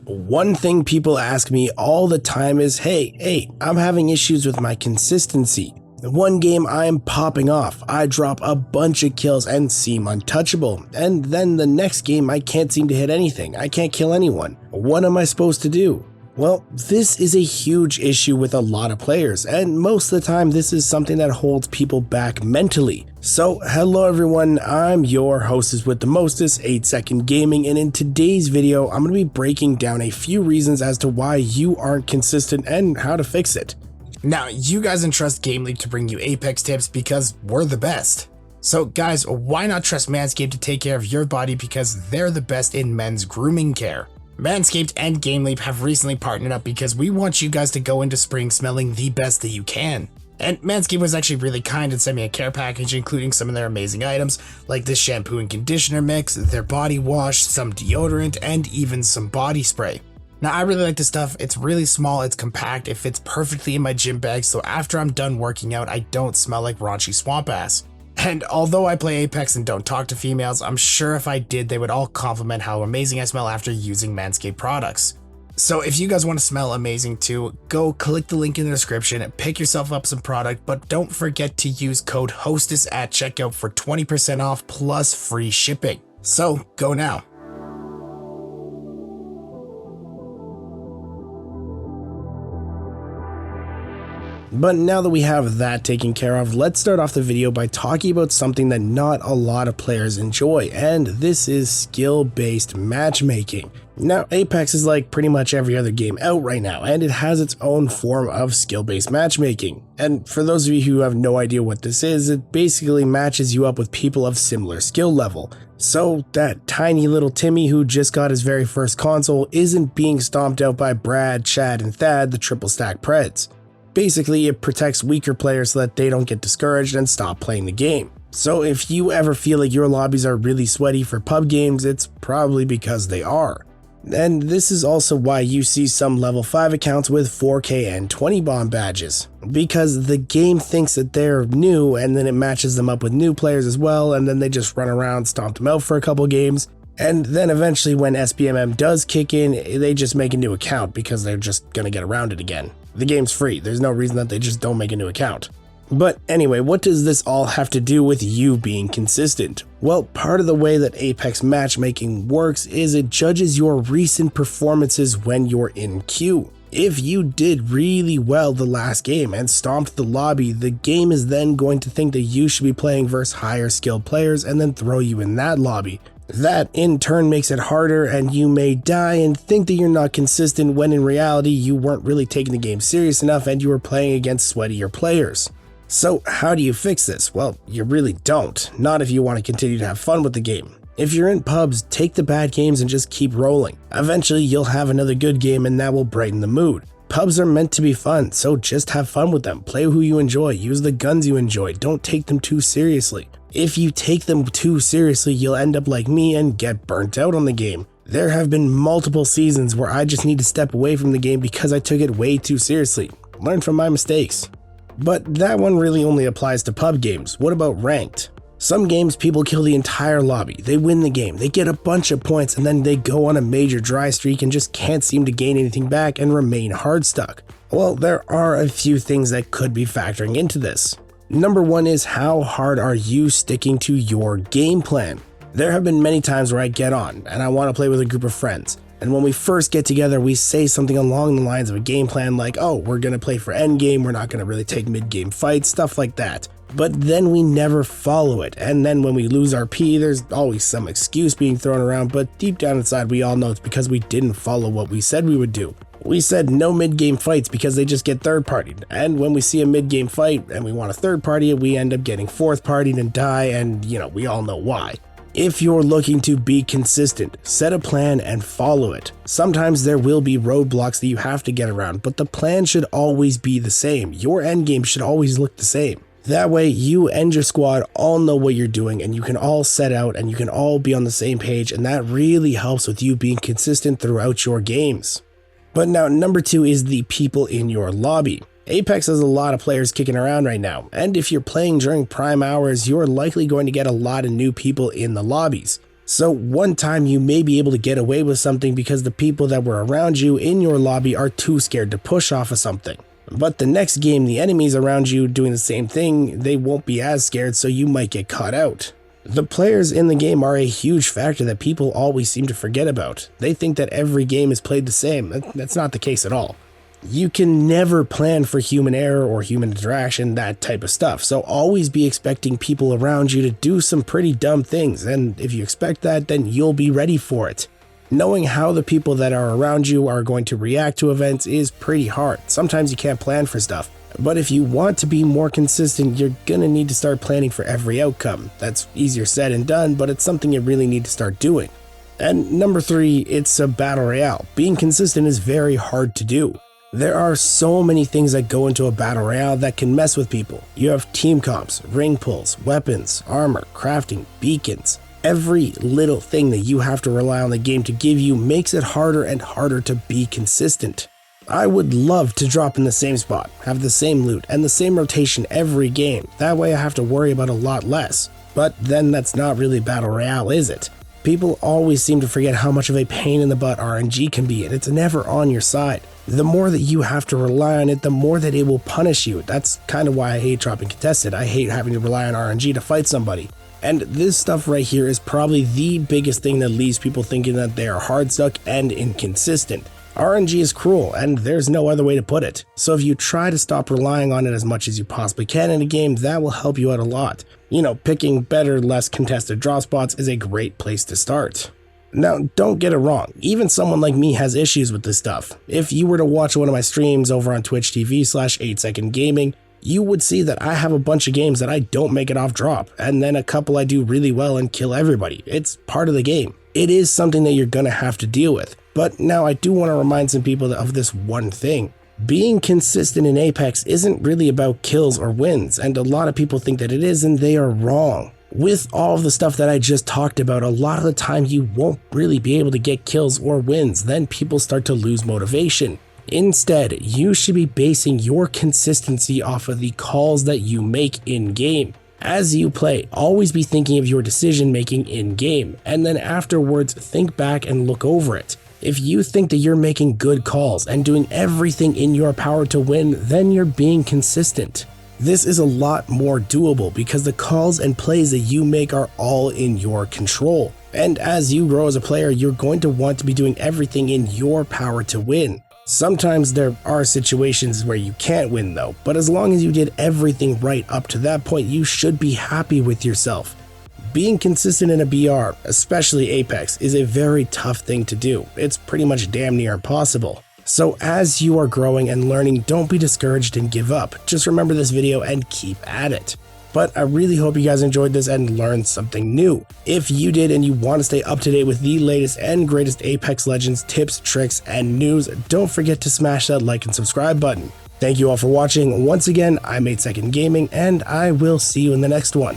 One thing people ask me all the time is, hey, I'm having issues with my consistency. One game I'm popping off, I drop a bunch of kills and seem untouchable, and then the next game I can't seem to hit anything, I can't kill anyone. What am I supposed to do? Well, this is a huge issue with a lot of players, and most of the time this is something that holds people back mentally. So hello everyone, I'm your hostess with the mostest, 8 Second Gaming, and in today's video I'm going to be breaking down a few reasons as to why you aren't consistent and how to fix it. Now, you guys entrust GameLeap to bring you Apex tips because we're the best. So guys, why not trust Manscaped to take care of your body because they're the best in men's grooming care. Manscaped and GameLeap have recently partnered up because we want you guys to go into spring smelling the best that you can. And Manscaped was actually really kind and sent me a care package including some of their amazing items like this shampoo and conditioner mix, their body wash, some deodorant, and even some body spray. Now I really like this stuff, it's really small, it's compact, it fits perfectly in my gym bag, so after I'm done working out I don't smell like raunchy swamp ass. And although I play Apex and don't talk to females, I'm sure if I did they would all compliment how amazing I smell after using Manscaped products. So if you guys want to smell amazing too, go click the link in the description and pick yourself up some product, but don't forget to use code HOSTESS at checkout for 20% off plus free shipping. So go now. But now that we have that taken care of, let's start off the video by talking about something that not a lot of players enjoy, and this is skill-based matchmaking. Now, Apex is like pretty much every other game out right now, and it has its own form of skill-based matchmaking. And for those of you who have no idea what this is, it basically matches you up with people of similar skill level. So that tiny little Timmy who just got his very first console isn't being stomped out by Brad, Chad, and Thad, the triple stack Preds. Basically, it protects weaker players so that they don't get discouraged and stop playing the game. So if you ever feel like your lobbies are really sweaty for pub games, it's probably because they are. And this is also why you see some level 5 accounts with 4K and 20 bomb badges. Because the game thinks that they're new and then it matches them up with new players as well, and then they just run around, stomp them out for a couple games. And then eventually when SPMM does kick in, they just make a new account because they're just gonna get around it again. The game's free, there's no reason that they just don't make a new account. But anyway, what does this all have to do with you being consistent? Well, part of the way that Apex matchmaking works is it judges your recent performances when you're in queue. If you did really well the last game and stomped the lobby, the game is then going to think that you should be playing versus higher skilled players and then throw you in that lobby. That in turn makes it harder and you may die and think that you're not consistent when in reality you weren't really taking the game serious enough and you were playing against sweatier players. So how do you fix this? Well, you really don't. Not if you want to continue to have fun with the game. If you're in pubs, take the bad games and just keep rolling. Eventually you'll have another good game and that will brighten the mood. Pubs are meant to be fun, so just have fun with them. Play who you enjoy, use the guns you enjoy, don't take them too seriously. If you take them too seriously, you'll end up like me and get burnt out on the game. There have been multiple seasons where I just need to step away from the game because I took it way too seriously. Learn from my mistakes. But that one really only applies to pub games. What about ranked? Some games people kill the entire lobby, they win the game, they get a bunch of points and then they go on a major dry streak and just can't seem to gain anything back and remain hard stuck. Well, there are a few things that could be factoring into this. Number one is how hard are you sticking to your game plan? There have been many times where I get on and I want to play with a group of friends. And when we first get together, we say something along the lines of a game plan like, oh, we're going to play for endgame, we're not going to really take mid-game fights, stuff like that. But then we never follow it. And then when we lose our P, there's always some excuse being thrown around, but deep down inside we all know it's because we didn't follow what we said we would do. We said no mid-game fights because they just get third-partied, and when we see a mid-game fight and we want a third party it, we end up getting fourth-partied and die, and we all know why. If you're looking to be consistent, set a plan and follow it. Sometimes there will be roadblocks that you have to get around, but the plan should always be the same. Your endgame should always look the same. That way you and your squad all know what you're doing and you can all set out and you can all be on the same page, and that really helps with you being consistent throughout your games. But now number two is the people in your lobby. Apex has a lot of players kicking around right now, and if you're playing during prime hours, you're likely going to get a lot of new people in the lobbies. So one time you may be able to get away with something because the people that were around you in your lobby are too scared to push off of something. But the next game, the enemies around you doing the same thing, they won't be as scared, so you might get caught out. The players in the game are a huge factor that people always seem to forget about. They think that every game is played the same. That's not the case at all. You can never plan for human error or human interaction, that type of stuff, so always be expecting people around you to do some pretty dumb things, and if you expect that, then you'll be ready for it. Knowing how the people that are around you are going to react to events is pretty hard. Sometimes you can't plan for stuff. But if you want to be more consistent, you're gonna need to start planning for every outcome. That's easier said than done, but it's something you really need to start doing. And number 3, it's a battle royale. Being consistent is very hard to do. There are so many things that go into a battle royale that can mess with people. You have team comps, ring pulls, weapons, armor, crafting, beacons. Every little thing that you have to rely on the game to give you makes it harder and harder to be consistent. I would love to drop in the same spot, have the same loot, and the same rotation every game. That way I have to worry about a lot less. But then that's not really Battle Royale, is it? People always seem to forget how much of a pain in the butt RNG can be, and it's never on your side. The more that you have to rely on it, the more that it will punish you. That's kind of why I hate dropping contested. I hate having to rely on RNG to fight somebody. And this stuff right here is probably the biggest thing that leaves people thinking that they are hard stuck and inconsistent. RNG is cruel, and there's no other way to put it. So if you try to stop relying on it as much as you possibly can in a game, that will help you out a lot. You know, picking better, less contested drop spots is a great place to start. Now, don't get it wrong, even someone like me has issues with this stuff. If you were to watch one of my streams over on Twitch TV/8secondgaming, you would see that I have a bunch of games that I don't make it off drop, and then a couple I do really well and kill everybody. It's part of the game. It is something that you're gonna have to deal with. But now I do want to remind some people of this one thing. Being consistent in Apex isn't really about kills or wins, and a lot of people think that it is, and they are wrong. With all of the stuff that I just talked about, a lot of the time you won't really be able to get kills or wins, then people start to lose motivation. Instead, you should be basing your consistency off of the calls that you make in-game. As you play, always be thinking of your decision making in-game, and then afterwards think back and look over it. If you think that you're making good calls and doing everything in your power to win, then you're being consistent. This is a lot more doable because the calls and plays that you make are all in your control. And as you grow as a player, you're going to want to be doing everything in your power to win. Sometimes there are situations where you can't win though, but as long as you did everything right up to that point, you should be happy with yourself. Being consistent in a BR, especially Apex, is a very tough thing to do. It's pretty much damn near impossible. So as you are growing and learning, don't be discouraged and give up. Just remember this video and keep at it. But I really hope you guys enjoyed this and learned something new. If you did and you want to stay up to date with the latest and greatest Apex Legends tips, tricks, and news, don't forget to smash that like and subscribe button. Thank you all for watching. Once again, I'm 8secondgaming, and I will see you in the next one.